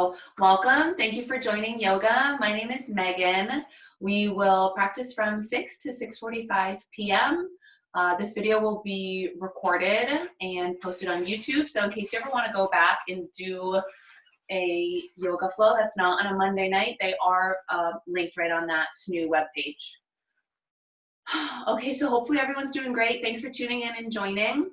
So welcome. Thank you for joining yoga. My name is Megan. We will practice from 6 to 6:45 p.m. This video will be recorded and posted on YouTube. So in case you ever want to go back and do a yoga flow that's not on a Monday night, they are linked right on that SNOO webpage. Okay, so hopefully everyone's doing great. Thanks for tuning in and joining.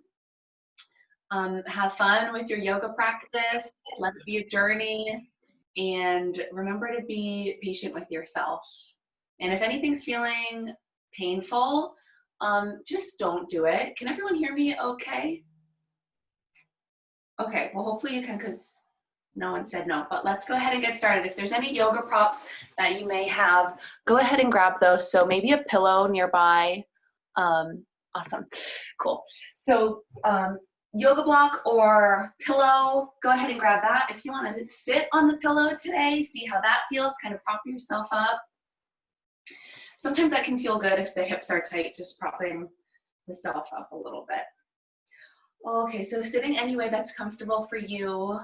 Have fun with your yoga practice. Let it be a journey. And remember to be patient with yourself. And if anything's feeling painful, just don't do it. Can everyone hear me okay? Okay, well, hopefully you can, because no one said no. But let's go ahead and get started. If there's any yoga props that you may have, go ahead and grab those. So maybe a pillow nearby. Awesome. Cool. So yoga block or pillow, go ahead and grab that. If you want to sit on the pillow today, see how that feels, kind of prop yourself up. Sometimes that can feel good if the hips are tight, just propping the self up a little bit. Okay, so sitting any way that's comfortable for you.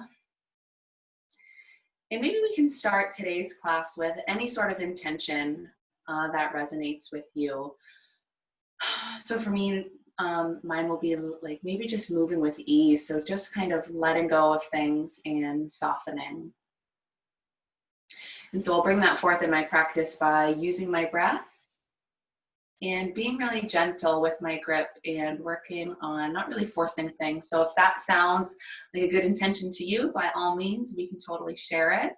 And maybe we can start today's class with any sort of intention that resonates with you. So for me, mine will be like maybe just moving with ease. So just kind of letting go of things and softening. And so I'll bring that forth in my practice by using my breath and being really gentle with my grip and working on not really forcing things. So if that sounds like a good intention to you, by all means, we can totally share it.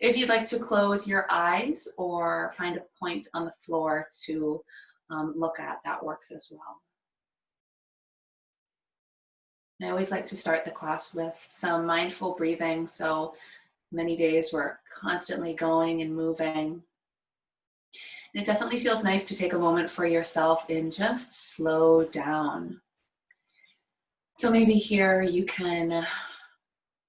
If you'd like to close your eyes or find a point on the floor to look at, that works as well. I always like to start the class with some mindful breathing. So many days we're constantly going and moving. And it definitely feels nice to take a moment for yourself and just slow down. So maybe here you can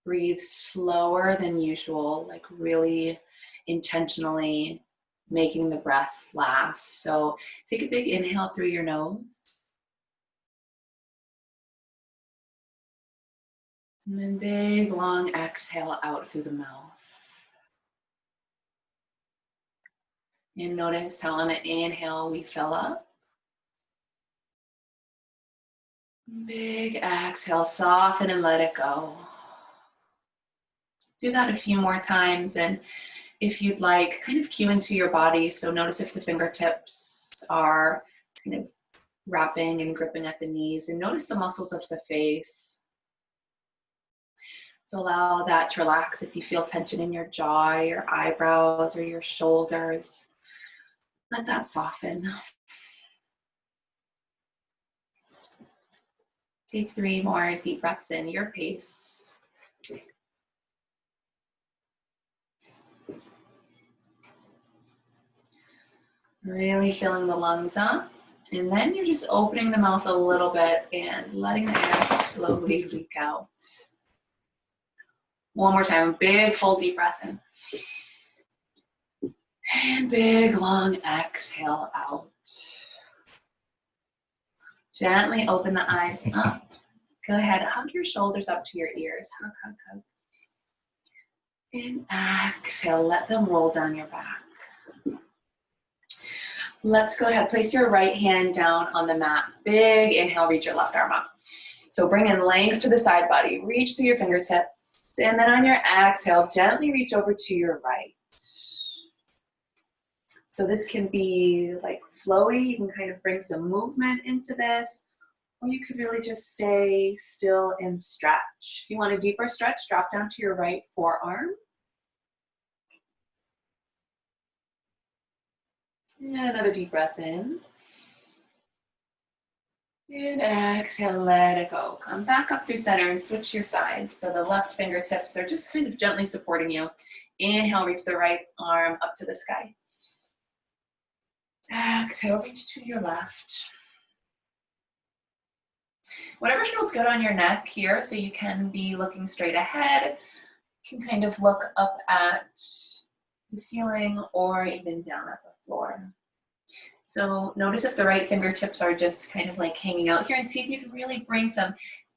breathe slower than usual, like really intentionally making the breath last. So take a big inhale through your nose. And then big, long exhale out through the mouth. And notice how on the inhale we fill up. Big exhale, soften and let it go. Do that a few more times, and if you'd like, kind of cue into your body. So notice if the fingertips are kind of wrapping and gripping at the knees, and notice the muscles of the face. So allow that to relax if you feel tension in your jaw, your eyebrows, or your shoulders. Let that soften. Take 3 more deep breaths in your pace. Really filling the lungs up. And then you're just opening the mouth a little bit and letting the air slowly leak out. One more time, big full deep breath in. And big long exhale out. Gently open the eyes up. Go ahead, hug your shoulders up to your ears. Hug, hug, hug. And exhale, let them roll down your back. Let's go ahead, place your right hand down on the mat. Big inhale, reach your left arm up. So bring in length to the side body. Reach through your fingertips. And then on your exhale, gently reach over to your right. So this can be like flowy. You can kind of bring some movement into this. Or you could really just stay still and stretch. If you want a deeper stretch, drop down to your right forearm. And another deep breath in. And exhale, let it go. Come back up through center and switch your sides. So the left fingertips, they're just kind of gently supporting you. Inhale, reach the right arm up to the sky. Exhale, reach to your left. Whatever feels good on your neck here, so you can be looking straight ahead. You can kind of look up at the ceiling or even down at the floor. So notice if the right fingertips are just kind of like hanging out here, and see if you can really bring some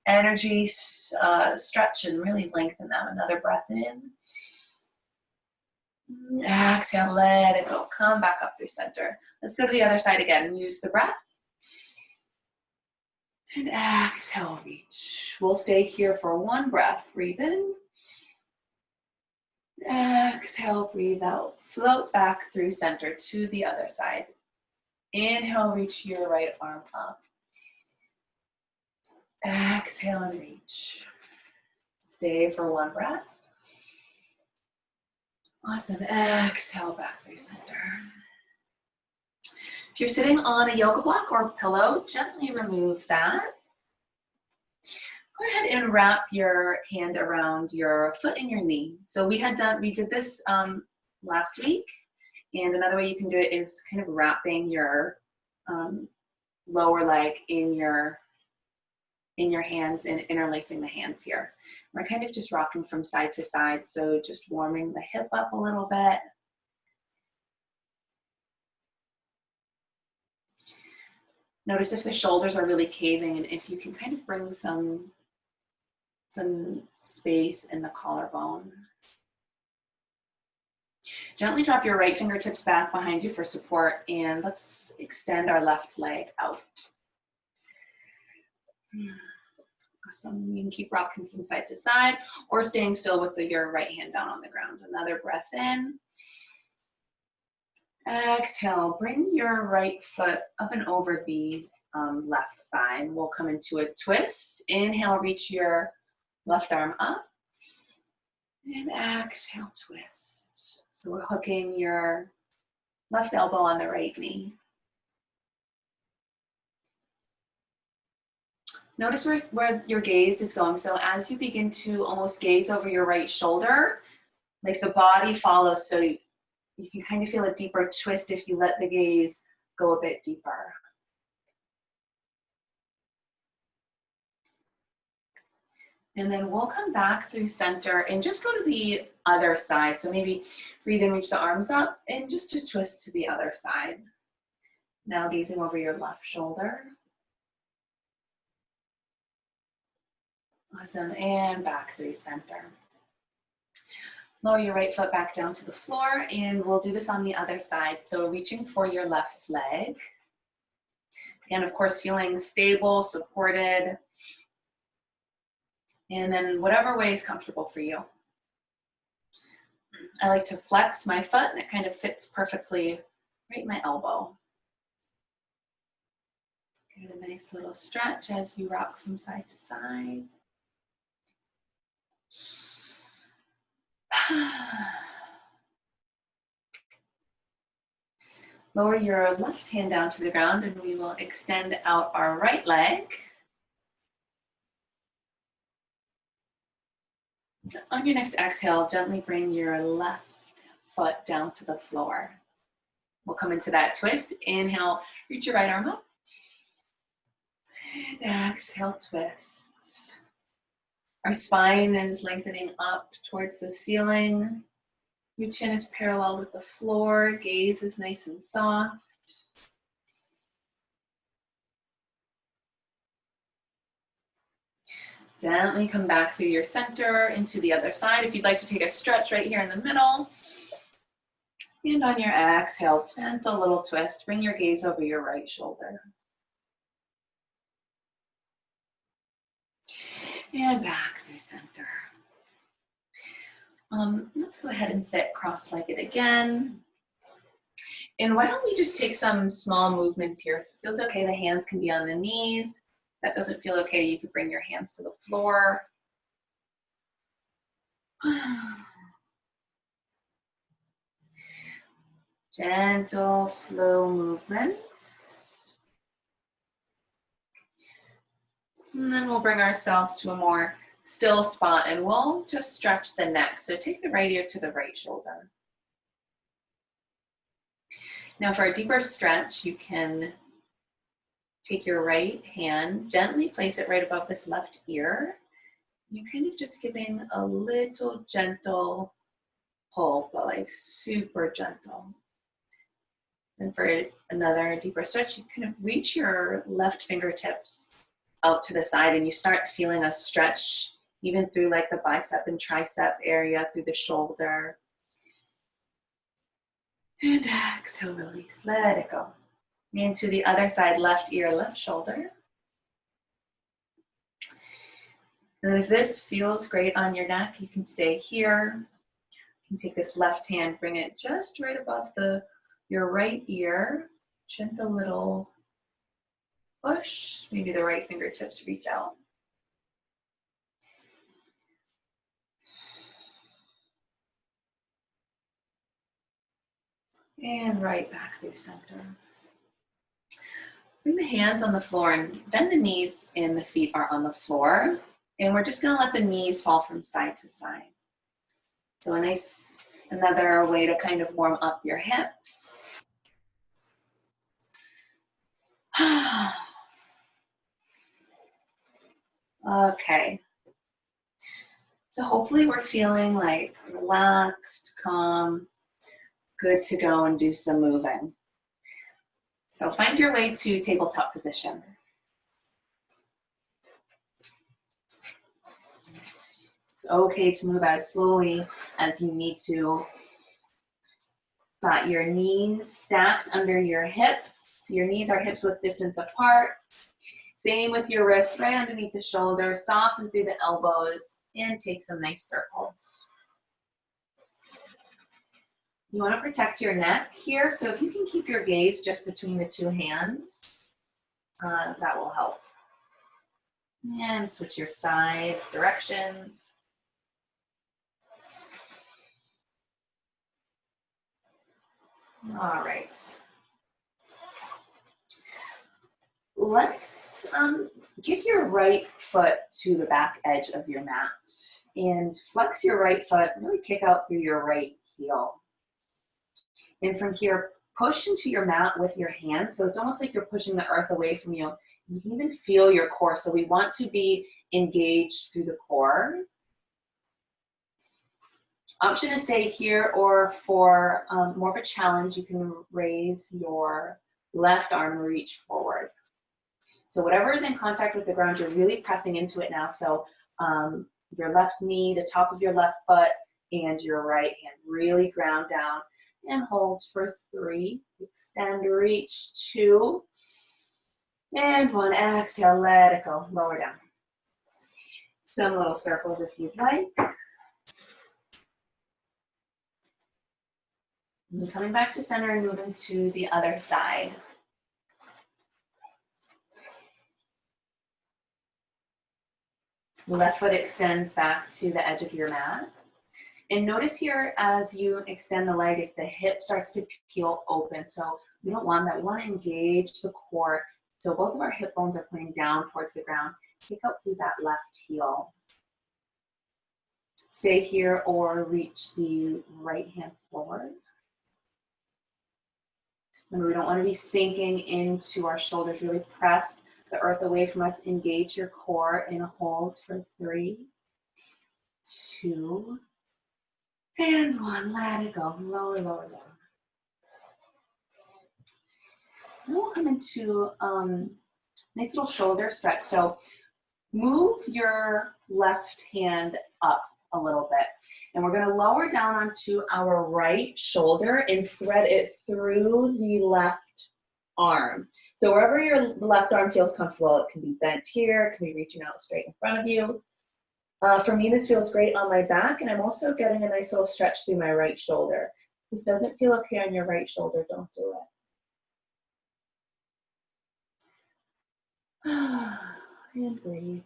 energy, stretch and really lengthen them. Another breath in. Exhale, let it go. Come back up through center. Let's go to the other side again. Use the breath. And exhale, reach. We'll stay here for one breath. Breathe in. Exhale, breathe out. Float back through center to the other side. Inhale, reach your right arm up. Exhale and reach. Stay for one breath. Awesome. Exhale back through center. If you're sitting on a yoga block or pillow, gently remove that. Go ahead and wrap your hand around your foot and your knee. So we did this last week, and another way you can do it is kind of wrapping your lower leg in your hands and interlacing the hands here. We're kind of just rocking from side to side, so just warming the hip up a little bit. Notice if the shoulders are really caving, and if you can kind of bring some space in the collarbone. Gently drop your right fingertips back behind you for support, and let's extend our left leg out. Awesome. You can keep rocking from side to side or staying still with your right hand down on the ground. Another breath in. Exhale, bring your right foot up and over the left thigh. And we'll come into a twist. Inhale, reach your left arm up. And exhale, twist. So we're hooking your left elbow on the right knee. Notice where your gaze is going. So as you begin to almost gaze over your right shoulder, like the body follows, so you can kind of feel a deeper twist if you let the gaze go a bit deeper. And then we'll come back through center and just go to the other side. So maybe breathe in, reach the arms up, and just to twist to the other side. Now gazing over your left shoulder. Awesome, and back through center. Lower your right foot back down to the floor, and we'll do this on the other side. So reaching for your left leg. Again, of course, feeling stable, supported, and then whatever way is comfortable for you. I like to flex my foot, and it kind of fits perfectly right in my elbow. Get a nice little stretch as you rock from side to side. Lower your left hand down to the ground, and we will extend out our right leg. On your next exhale, gently bring your left foot down to the floor. We'll come into that twist. Inhale, reach your right arm up. And exhale, twist. Our spine is lengthening up towards the ceiling. Your chin is parallel with the floor. Gaze is nice and soft. Gently come back through your center into the other side. If you'd like to take a stretch right here in the middle. And on your exhale, gentle little twist. Bring your gaze over your right shoulder. And back through center. Let's go ahead and sit cross-legged again. And why don't we just take some small movements here. If it feels okay, the hands can be on the knees. If that doesn't feel okay, you can bring your hands to the floor. Gentle, slow movements. And then we'll bring ourselves to a more still spot, and we'll just stretch the neck. So take the right ear to the right shoulder. Now for a deeper stretch, you can take your right hand, gently place it right above this left ear. You're kind of just giving a little gentle pull, but like super gentle. And for another deeper stretch, you kind of reach your left fingertips out to the side, and you start feeling a stretch even through like the bicep and tricep area, through the shoulder. And exhale, release, let it go. And to the other side, left ear, left shoulder. And if this feels great on your neck, you can stay here. You can take this left hand, bring it just right above your right ear. Gentle little push. Maybe the right fingertips reach out. And right back through center. Bring the hands on the floor and bend the knees and the feet are on the floor. And we're just gonna let the knees fall from side to side. So another way to kind of warm up your hips. Okay. So hopefully we're feeling like relaxed, calm, good to go and do some moving. So find your way to tabletop position. It's okay to move as slowly as you need to. Got your knees stacked under your hips. So your knees are hips width distance apart. Same with your wrists right underneath the shoulders. Soften through the elbows and take some nice circles. You want to protect your neck here, so if you can keep your gaze just between the two hands, that will help. And switch your sides, directions. All right. Let's give your right foot to the back edge of your mat and flex your right foot, really kick out through your right heel. And from here, push into your mat with your hands. So it's almost like you're pushing the earth away from you. You can even feel your core. So we want to be engaged through the core. Option to stay here, or for more of a challenge, you can raise your left arm and reach forward. So whatever is in contact with the ground, you're really pressing into it now. So your left knee, the top of your left foot, and your right hand. Really ground down and hold for 3. Extend, reach, 2. And 1. Exhale, let it go. Lower down. Some little circles if you'd like. And coming back to center and moving to the other side. The left foot extends back to the edge of your mat. And notice here as you extend the leg, if the hip starts to peel open. So we don't want that. We want to engage the core. So both of our hip bones are pointing down towards the ground. Kick out through that left heel. Stay here or reach the right hand forward. Remember, we don't want to be sinking into our shoulders. Really press the earth away from us. Engage your core in a hold for 3, 2, and 1. Let it go. Lower, lower down. Now we'll come into nice little shoulder stretch. So move your left hand up a little bit. And we're going to lower down onto our right shoulder and thread it through the left arm. So wherever your left arm feels comfortable, it can be bent here, it can be reaching out straight in front of you. For me, this feels great on my back, and I'm also getting a nice little stretch through my right shoulder. If this doesn't feel okay on your right shoulder, don't do it. And breathe.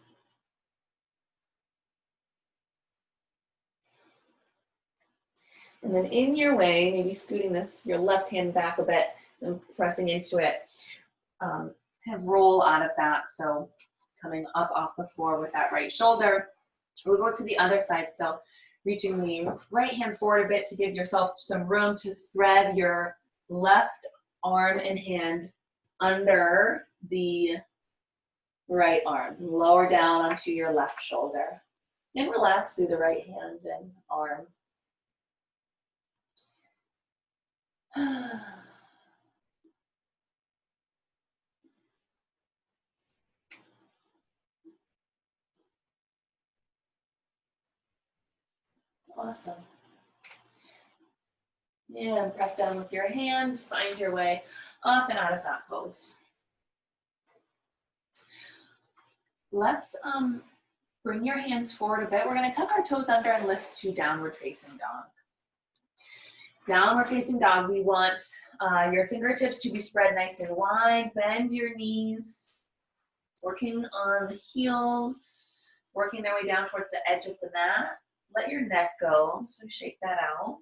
And then in your way, maybe scooting your left hand back a bit and pressing into it. Kind of roll out of that. So coming up off the floor with that right shoulder. We'll go to the other side. So reaching the right hand forward a bit to give yourself some room to thread your left arm and hand under the right arm. Lower down onto your left shoulder. And relax through the right hand and arm. Awesome. And press down with your hands, find your way up and out of that pose. Let's bring your hands forward a bit. We're gonna tuck our toes under and lift to downward facing dog. Downward facing dog, we want your fingertips to be spread nice and wide. Bend your knees, working on the heels, working their way down towards the edge of the mat. Let your neck go, so shake that out.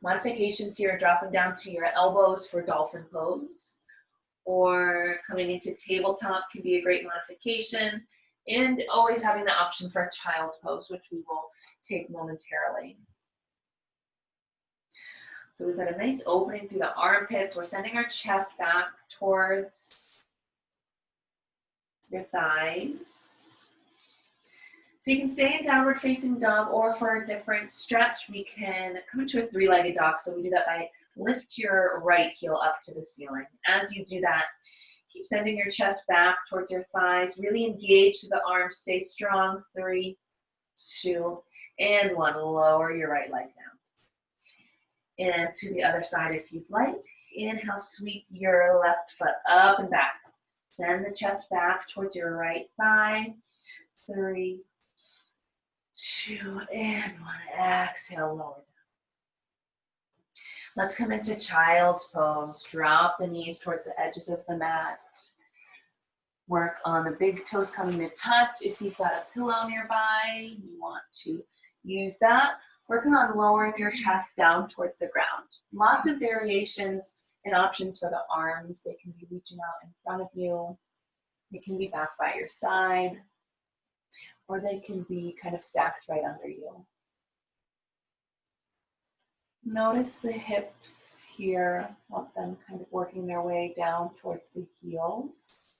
Modifications here, dropping down to your elbows for dolphin pose, or coming into tabletop can be a great modification, and always having the option for a child's pose, which we will take momentarily. So we've got a nice opening through the armpits. We're sending our chest back towards your thighs. So you can stay in downward facing dog, or for a different stretch, we can come into a three-legged dog. So we do that by lift your right heel up to the ceiling. As you do that, keep sending your chest back towards your thighs. Really engage the arms, stay strong. 3, 2, and 1. Lower your right leg down. And to the other side if you'd like. Inhale, sweep your left foot up and back. Send the chest back towards your right thigh. 3, 2, and 1. Exhale, lower down. Let's come into child's pose. Drop the knees towards the edges of the mat. Work on the big toes coming to touch. If you've got a pillow nearby, you want to use that. Working on lowering your chest down towards the ground. Lots of variations and options for the arms. They can be reaching out in front of you. They can be back by your side. Or they can be kind of stacked right under you. Notice the hips here. Want them kind of working their way down towards the heels.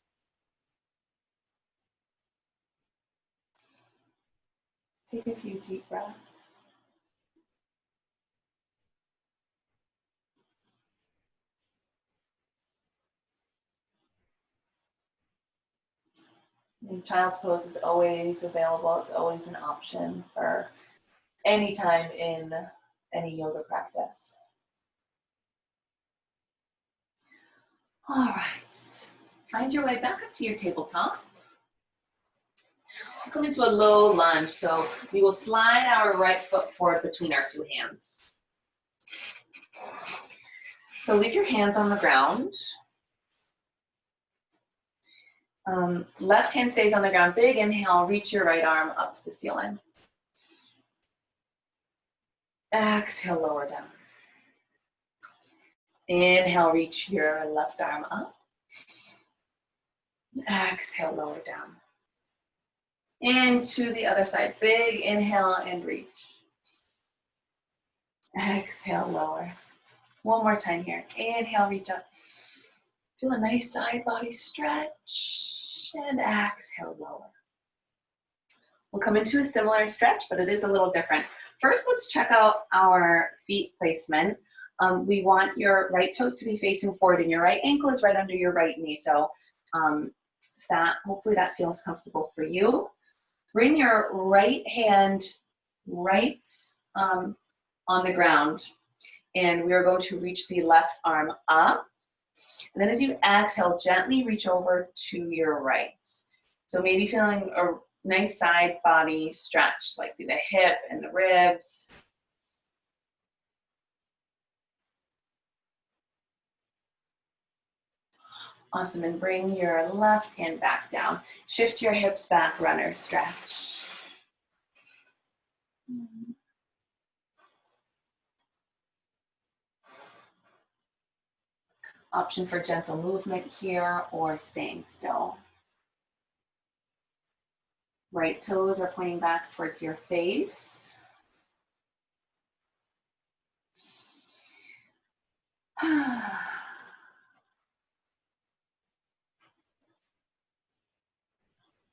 Take a few deep breaths. And child's pose is always available. It's always an option for any time in any yoga practice. All right, find your way back up to your tabletop. We'll come into a low lunge. So we will slide our right foot forward between our two hands. So leave your hands on the ground. Left hand stays on the ground. Big inhale, reach your right arm up to the ceiling. Exhale, lower down. Inhale, reach your left arm up. Exhale, lower down. And to the other side. Big inhale and reach. Exhale, lower. One more time here. Inhale, reach up. Feel a nice side body stretch. And exhale, lower. We'll come into a similar stretch, but it is a little different. First, let's check out our feet placement. We want your right toes to be facing forward, and your right ankle is right under your right knee. So hopefully that feels comfortable for you. Bring your right hand right on the ground, and we are going to reach the left arm up. And then as you exhale, gently reach over to your right. So maybe feeling a nice side body stretch, like through the hip and the ribs. Awesome, and bring your left hand back down. Shift your hips back, runner stretch. Option for gentle movement here or staying still. Right toes are pointing back towards your face. All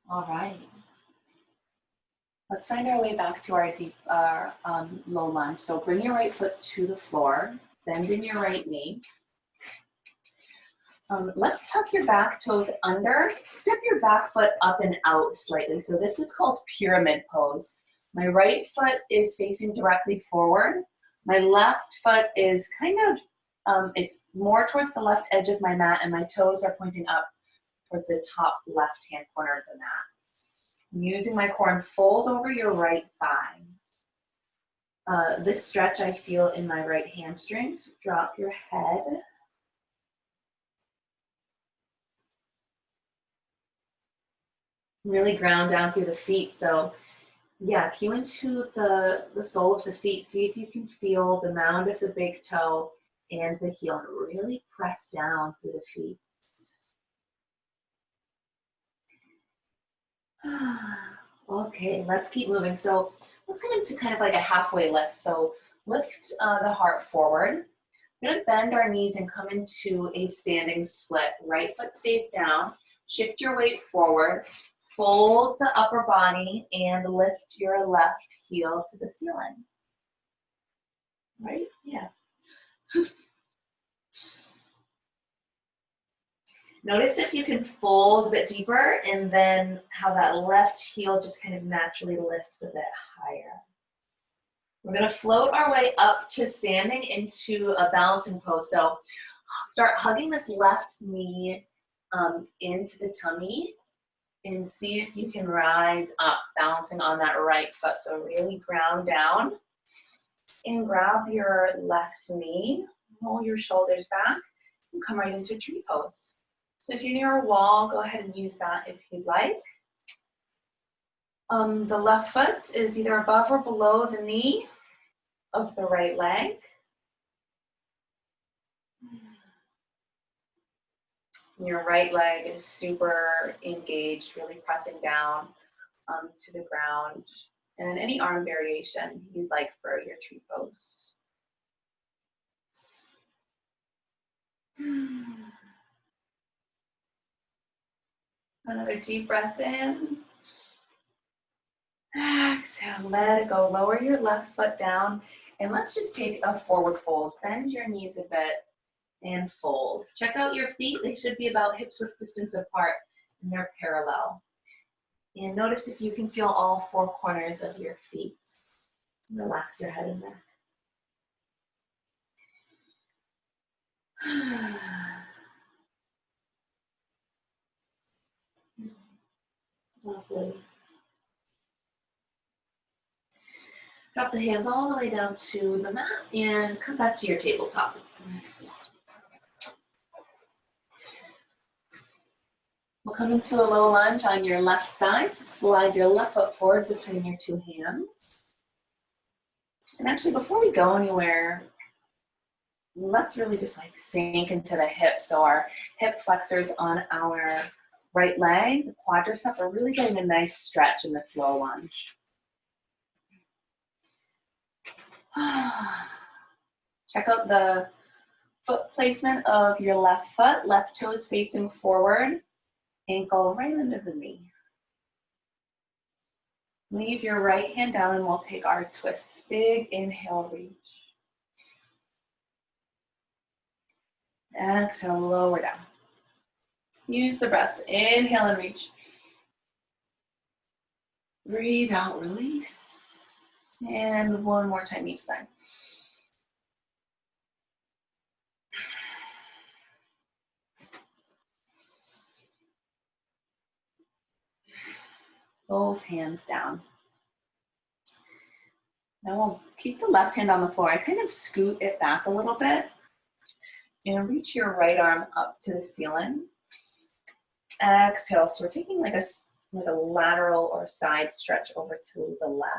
right. Let's find our way back to our low lunge. So bring your right foot to the floor, bend in your right knee. Let's tuck your back toes under, step your back foot up and out slightly. So this is called pyramid pose. My right foot is facing directly forward. My left foot is kind of, it's more towards the left edge of my mat, and my toes are pointing up towards the top left-hand corner of the mat. Using my core and fold over your right thigh. This stretch I feel in my right hamstring, so drop your head. Really ground down through the feet. So yeah, cue into the sole of the feet. See if you can feel the mound of the big toe and the heel, and really press down through the feet. Okay, let's keep moving. So let's come into kind of like a halfway lift. So lift the heart forward. We're gonna bend our knees and come into a standing split. Right foot stays down. Shift your weight forward. Fold the upper body and lift your left heel to the ceiling. Right? Yeah. Notice if you can fold a bit deeper and then how that left heel just kind of naturally lifts a bit higher. We're going to float our way up to standing into a balancing pose. So start hugging this left knee into the tummy and see if you can rise up, balancing on that right foot. So really ground down and grab your left knee, roll your shoulders back, and come right into tree pose. So if you're near a wall, go ahead and use that if you'd like. The left foot is either above or below the knee of the right leg. Your right leg is super engaged, really pressing down to the ground. And any arm variation you'd like for your tree pose. Another deep breath in. Exhale, let it go. Lower your left foot down. And let's just take a forward fold. Bend your knees a bit and fold. Check out your feet. They should be about hip-width distance apart and they're parallel. And notice if you can feel all four corners of your feet. Relax your head and neck. Lovely. Drop the hands all the way down to the mat and come back to your tabletop. We'll come into a low lunge on your left side. So slide your left foot forward between your two hands. And actually, before we go anywhere, let's really just like sink into the hips. So our hip flexors on our right leg, the quadricep, are really getting a nice stretch in this low lunge. Check out the foot placement of your left foot. Left toe is facing forward, ankle right under the knee. Leave your right hand down and we'll take our twists. Big inhale, reach. Exhale, lower down. Use the breath. Inhale and reach. Breathe out, release. And one more time each side. Both hands down. Now we'll keep the left hand on the floor. I kind of scoot it back a little bit and reach your right arm up to the ceiling. Exhale, so we're taking like a lateral or side stretch over to the left.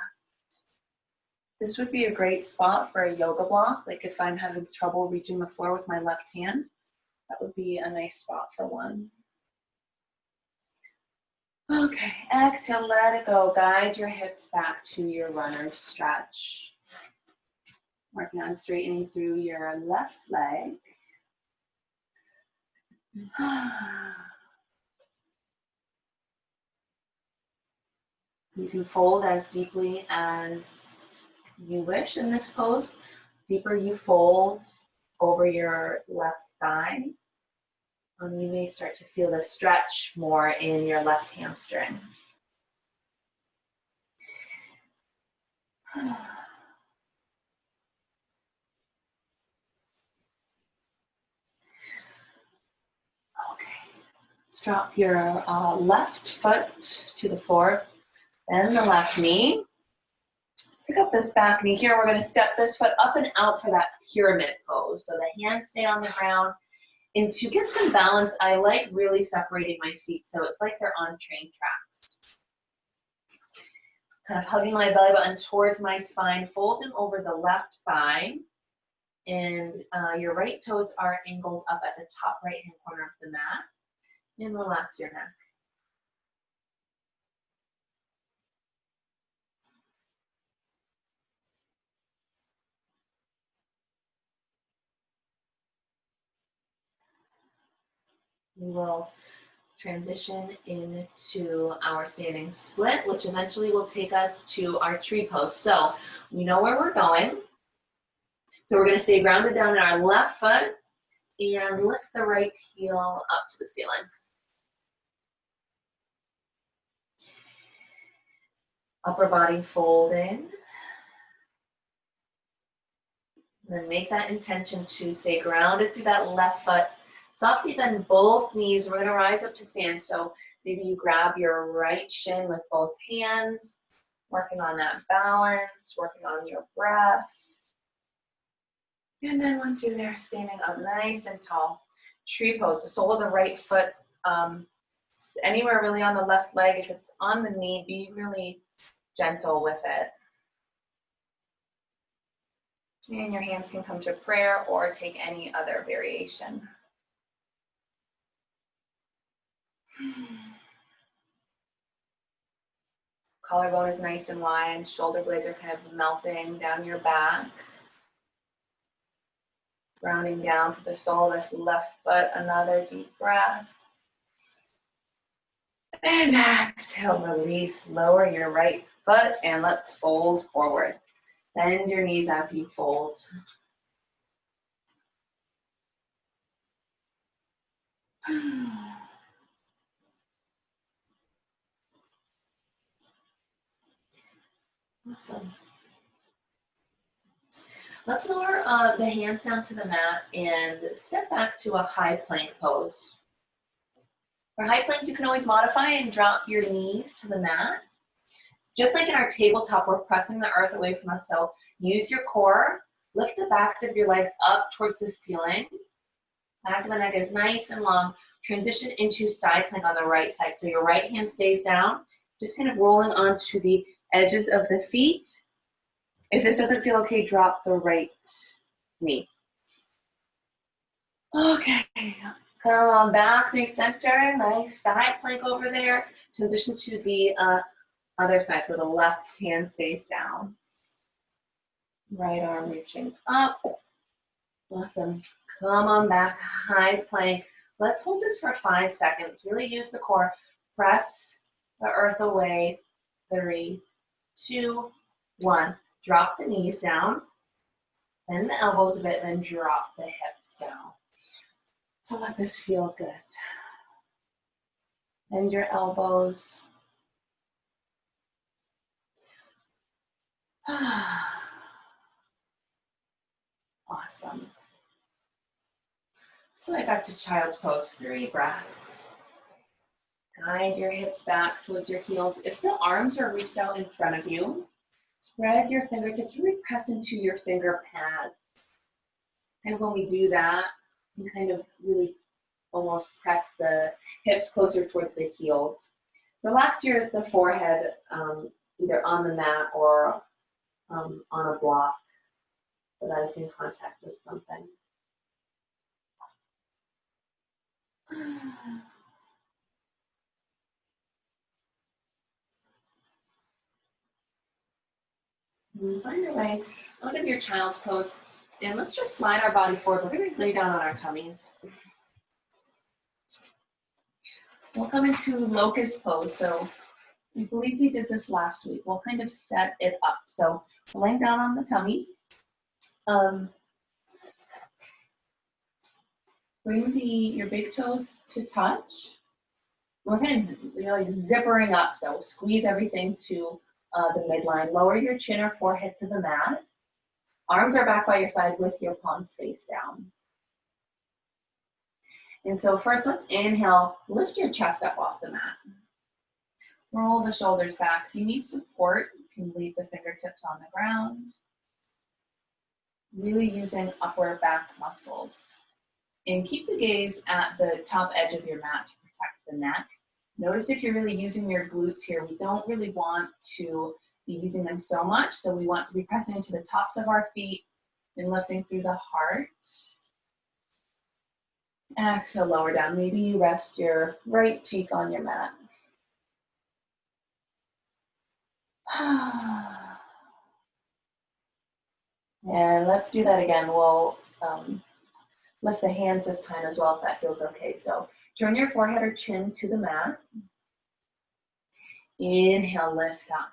This would be a great spot for a yoga block. Like if I'm having trouble reaching the floor with my left hand, that would be a nice spot for one. Okay, exhale, let it go. Guide your hips back to your runner's stretch. Working on straightening through your left leg. You can fold as deeply as you wish in this pose. Deeper you fold over your left thigh, you may start to feel the stretch more in your left hamstring. Let's drop your left foot to the floor, bend the left knee. Pick up this back knee here. We're going to step this foot up and out for that pyramid pose. So the hands stay on the ground. And to get some balance, I like really separating my feet so it's like they're on train tracks. Kind of hugging my belly button towards my spine, folding over the left thigh. And your right toes are angled up at the top right-hand corner of the mat. And relax your neck. We will transition into our standing split, which eventually will take us to our tree pose. So we know where we're going. So we're going to stay grounded down in our left foot and lift the right heel up to the ceiling. Upper body folding. Then make that intention to stay grounded through that left foot. Softly bend both knees. We're going to rise up to stand. So maybe you grab your right shin with both hands, working on that balance, working on your breath. And then once you're there, standing up nice and tall. Tree pose, the sole of the right foot, anywhere really on the left leg. If it's on the knee, be really gentle with it. And your hands can come to prayer or take any other variation. Collarbone is nice and wide. Shoulder blades are kind of melting down your back. Grounding down to the sole of this left foot. Another deep breath. And exhale, release. Lower your right foot and let's fold forward. Bend your knees as you fold. Awesome. Let's lower the hands down to the mat and step back to a high plank pose. For high plank, you can always modify and drop your knees to the mat. Just like in our tabletop, we're pressing the earth away from us. So use your core, lift the backs of your legs up towards the ceiling. Back of the neck is nice and long. Transition into side plank on the right side. So your right hand stays down, just kind of rolling onto the edges of the feet. If this doesn't feel okay, drop the right knee. Okay, come on back, recenter, nice side plank over there. Transition to the other side, so the left hand stays down. Right arm reaching up. Awesome. Come on back, high plank. Let's hold this for 5 seconds. Really use the core. Press the earth away. 3, 2, 1. Drop the knees down. Bend the elbows a bit, then drop the hips down. So let this feel good. Bend your elbows. Awesome. So back to child's pose. 3 breaths. Guide your hips back towards your heels. If the arms are reached out in front of you, spread your fingertips, really press into your finger pads. And when we do that, you kind of really almost press the hips closer towards the heels. Relax the forehead either on the mat or on a block so that it's in contact with something. And find your way out of your child's pose. And let's just slide our body forward. We're going to lay down on our tummies. We'll come into locust pose. So I believe we did this last week. We'll kind of set it up. So laying down on the tummy. Bring your big toes to touch. We're kind of like zippering up. So squeeze everything to the midline. Lower your chin or forehead to the mat. Arms are back by your side with your palms face down. And so first, let's inhale, lift your chest up off the mat. Roll the shoulders back. If you need support, you can leave the fingertips on the ground. Really using upper back muscles. And keep the gaze at the top edge of your mat to protect the neck. Notice if you're really using your glutes here, we don't really want to be using them so much, so we want to be pressing into the tops of our feet and lifting through the heart. Exhale, lower down. Maybe you rest your right cheek on your mat. And let's do that again. We'll lift the hands this time as well if that feels okay. So turn your forehead or chin to the mat. Inhale, lift up.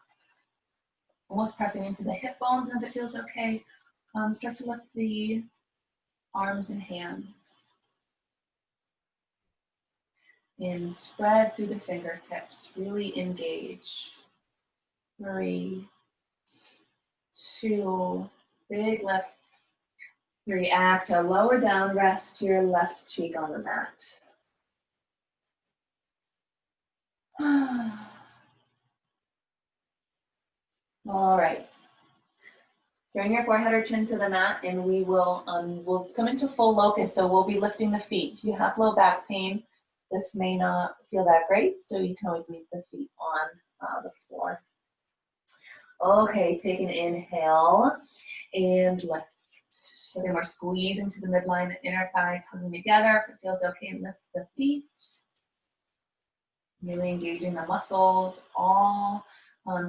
Almost pressing into the hip bones if it feels okay. Start to lift the arms and hands. And spread through the fingertips. Really engage. 3, 2, big lift. 3, exhale, lower down, rest your left cheek on the mat. All right. Turn your forehead or chin to the mat, and we will we'll come into full locust, so we'll be lifting the feet. If you have low back pain, this may not feel that great, so you can always leave the feet on the floor. Okay, take an inhale and lift. So then we're squeezing to the midline, the inner thighs hugging together. If it feels okay, lift the feet. Really engaging the muscles, all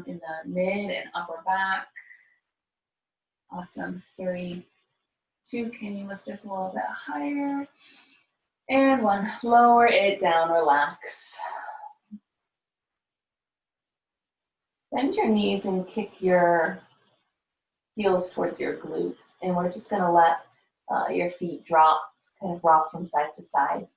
in the mid and upper back. Awesome. 3, 2, can you lift just a little bit higher? And 1, lower it down, relax. Bend your knees and kick your heels towards your glutes. And we're just gonna let your feet drop, kind of rock from side to side.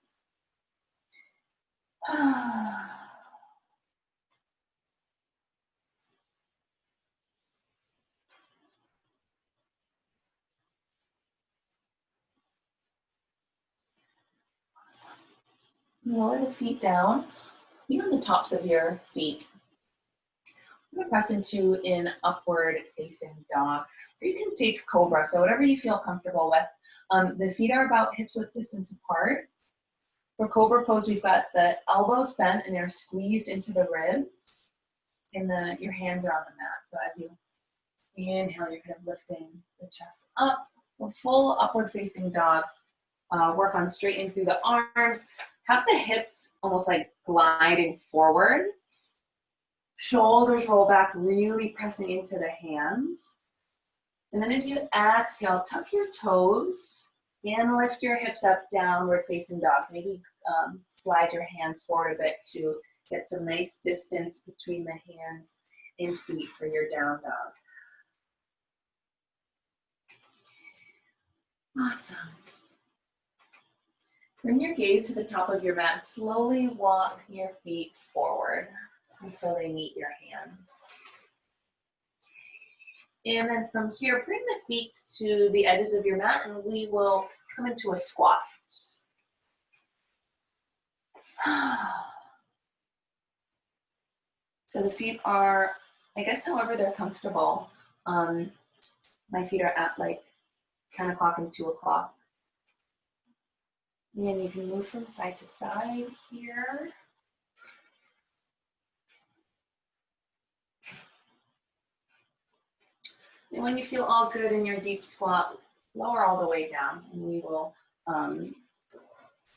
Lower the feet down, even the tops of your feet. I'm going to press into an upward facing dog. Or you can take cobra, so whatever you feel comfortable with. The feet are about hips width distance apart. For cobra pose, we've got the elbows bent and they're squeezed into the ribs. And your hands are on the mat. So as you inhale, you're kind of lifting the chest up. For full upward facing dog, work on straightening through the arms. Have the hips almost like gliding forward. Shoulders roll back, really pressing into the hands. And then as you exhale, tuck your toes and lift your hips up, downward facing dog. Maybe slide your hands forward a bit to get some nice distance between the hands and feet for your down dog. Awesome. Bring your gaze to the top of your mat. Slowly walk your feet forward until they meet your hands. And then from here, bring the feet to the edges of your mat and we will come into a squat. So the feet are, I guess, however they're comfortable. My feet are at like 10 o'clock and 2 o'clock. And you can move from side to side here. And when you feel all good in your deep squat, lower all the way down and we will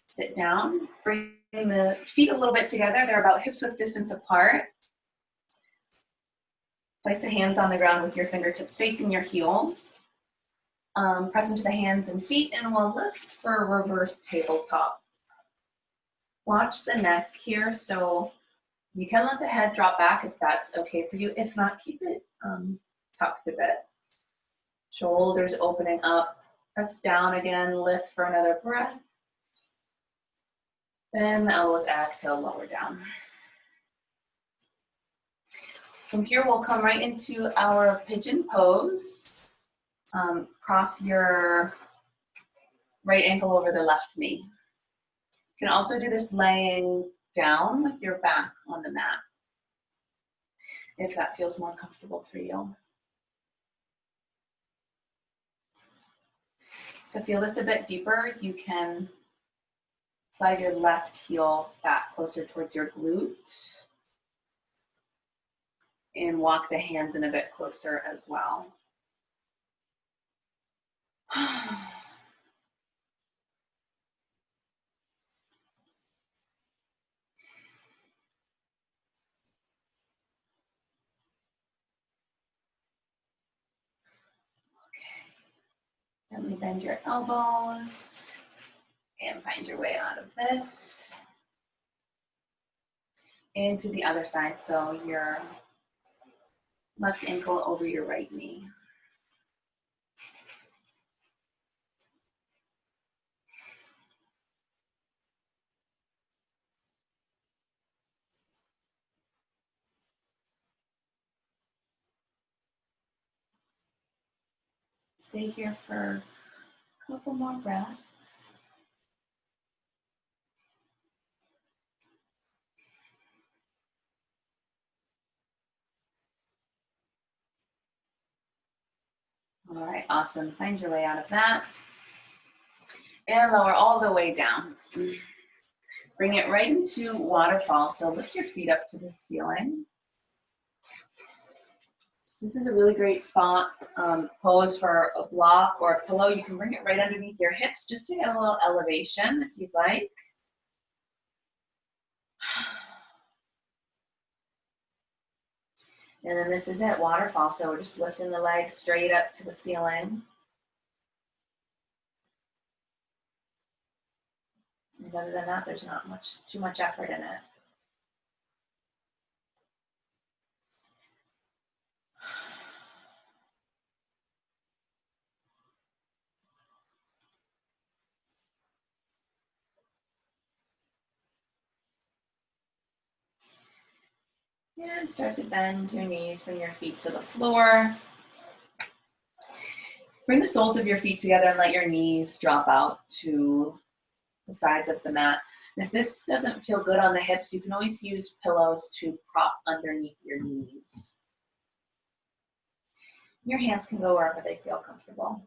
sit down. Bring the feet a little bit together. They're about hips width distance apart. Place the hands on the ground with your fingertips facing your heels. Press into the hands and feet and we'll lift for a reverse tabletop. Watch the neck here, so you can let the head drop back if that's okay for you. If not, keep it tucked a bit. Shoulders opening up. Press down again, lift for another breath. Bend the elbows, exhale, lower down. From here, we'll come right into our pigeon pose. Cross your right ankle over the left knee. You can also do this laying down with your back on the mat, if that feels more comfortable for you. To feel this a bit deeper, you can slide your left heel back closer towards your glute and walk the hands in a bit closer as well. Gently bend your elbows and find your way out of this. Into the other side, so your left ankle over your right knee. Stay here for a couple more breaths. All right, awesome. Find your way out of that. And lower all the way down. Bring it right into waterfall. So lift your feet up to the ceiling. This is a really great spot pose for a block or a pillow. You can bring it right underneath your hips just to get a little elevation if you'd like. And then this is it, waterfall. So we're just lifting the legs straight up to the ceiling. And other than that, there's not too much effort in it. And start to bend your knees, bring your feet to the floor. Bring the soles of your feet together and let your knees drop out to the sides of the mat. And if this doesn't feel good on the hips, you can always use pillows to prop underneath your knees. Your hands can go wherever they feel comfortable.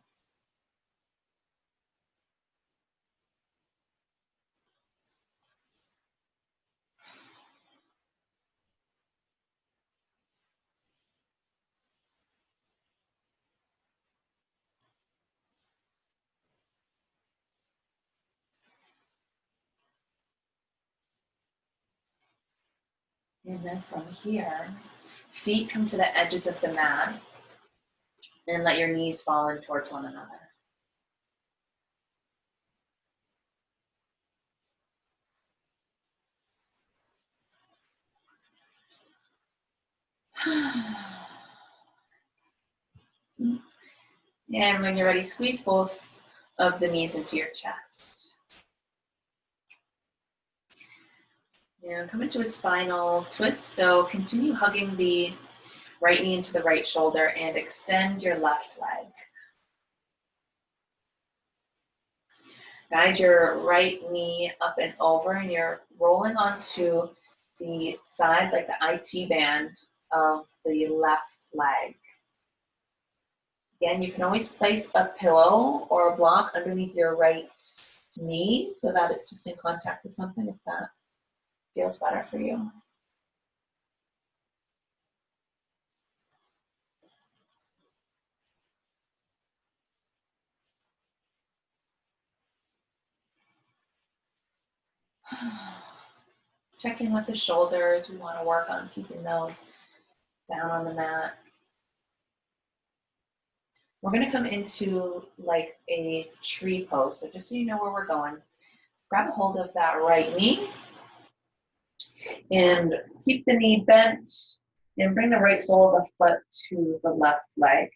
And then from here, feet come to the edges of the mat and let your knees fall in towards one another. And when you're ready, squeeze both of the knees into your chest. Now come into a spinal twist, so continue hugging the right knee into the right shoulder and extend your left leg. Guide your right knee up and over, and you're rolling onto the side, like the IT band of the left leg. Again, you can always place a pillow or a block underneath your right knee so that it's just in contact with something if that feels better for you. Check in with the shoulders. We want to work on keeping those down on the mat. We're going to come into like a tree pose. So just so you know where we're going, grab a hold of that right knee and keep the knee bent and bring the right sole of the foot to the left leg.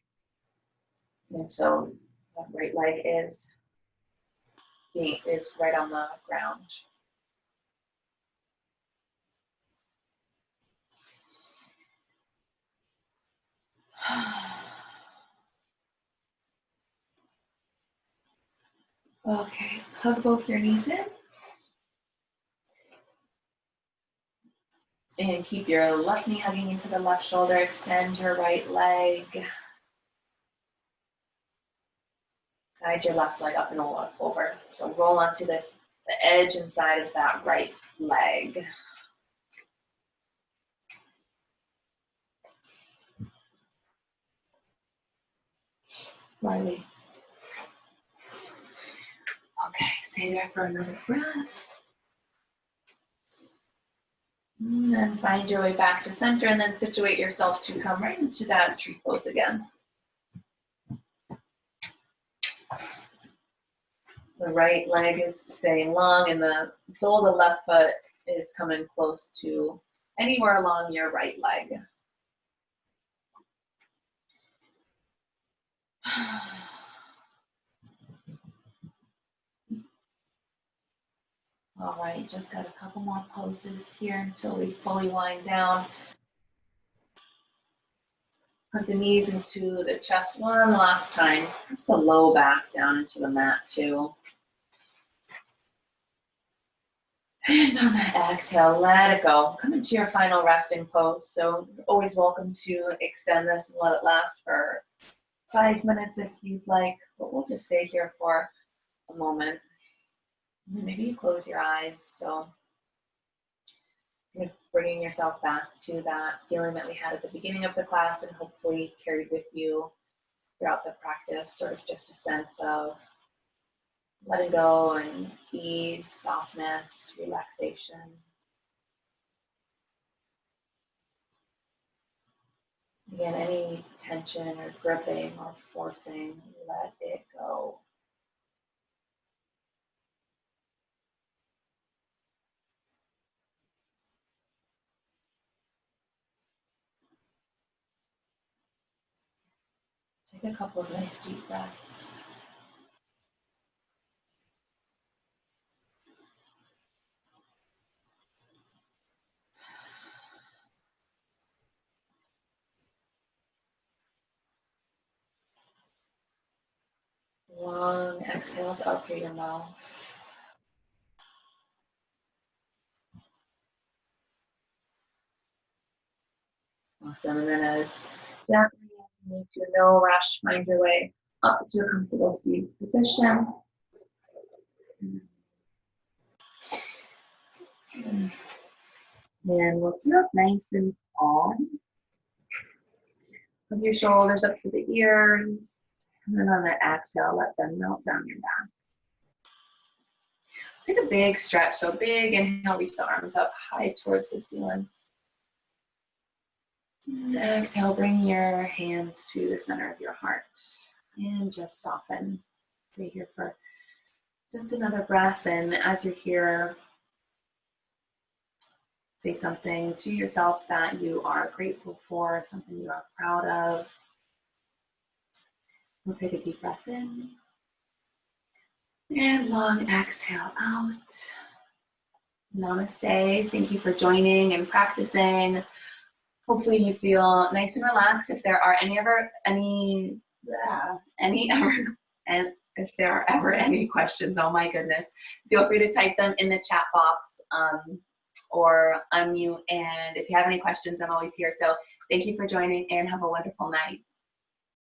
And so that right leg is right on the ground. Okay, hug both your knees in. And keep your left knee hugging into the left shoulder. Extend your right leg. Guide your left leg up and over. So roll onto the edge inside of that right leg. Riley. Okay, stay there for another breath. And then find your way back to center and then situate yourself to come right into that tree pose again. The right leg is staying long and the sole of the left foot is coming close to anywhere along your right leg. All right, just got a couple more poses here until we fully wind down. Put the knees into the chest one last time. Press the low back down into the mat too. And on that exhale, let it go. Come into your final resting pose. So you're always welcome to extend this and let it last for 5 minutes if you'd like, but we'll just stay here for a moment. Maybe you close your eyes. So kind of bringing yourself back to that feeling that we had at the beginning of the class and hopefully carried with you throughout the practice, sort of just a sense of letting go and ease, softness, relaxation. Again, any tension or gripping or forcing, let it go. Take a couple of nice deep breaths. Long exhales out through your mouth. Awesome. And then as gently as you need to, no rush, find your way up to a comfortable seat position. And we'll sit up nice and tall. Put your shoulders up to the ears. And then on the exhale, let them melt down your back. Take a big stretch. So big inhale, reach the arms up high towards the ceiling. And exhale, bring your hands to the center of your heart. And just soften. Stay here for just another breath. And as you're here, say something to yourself that you are grateful for, something you are proud of. We'll take a deep breath in. And long exhale out. Namaste. Thank you for joining and practicing. Hopefully you feel nice and relaxed. If there are if there are ever any questions, oh my goodness, feel free to type them in the chat box or unmute. And if you have any questions, I'm always here. So thank you for joining and have a wonderful night.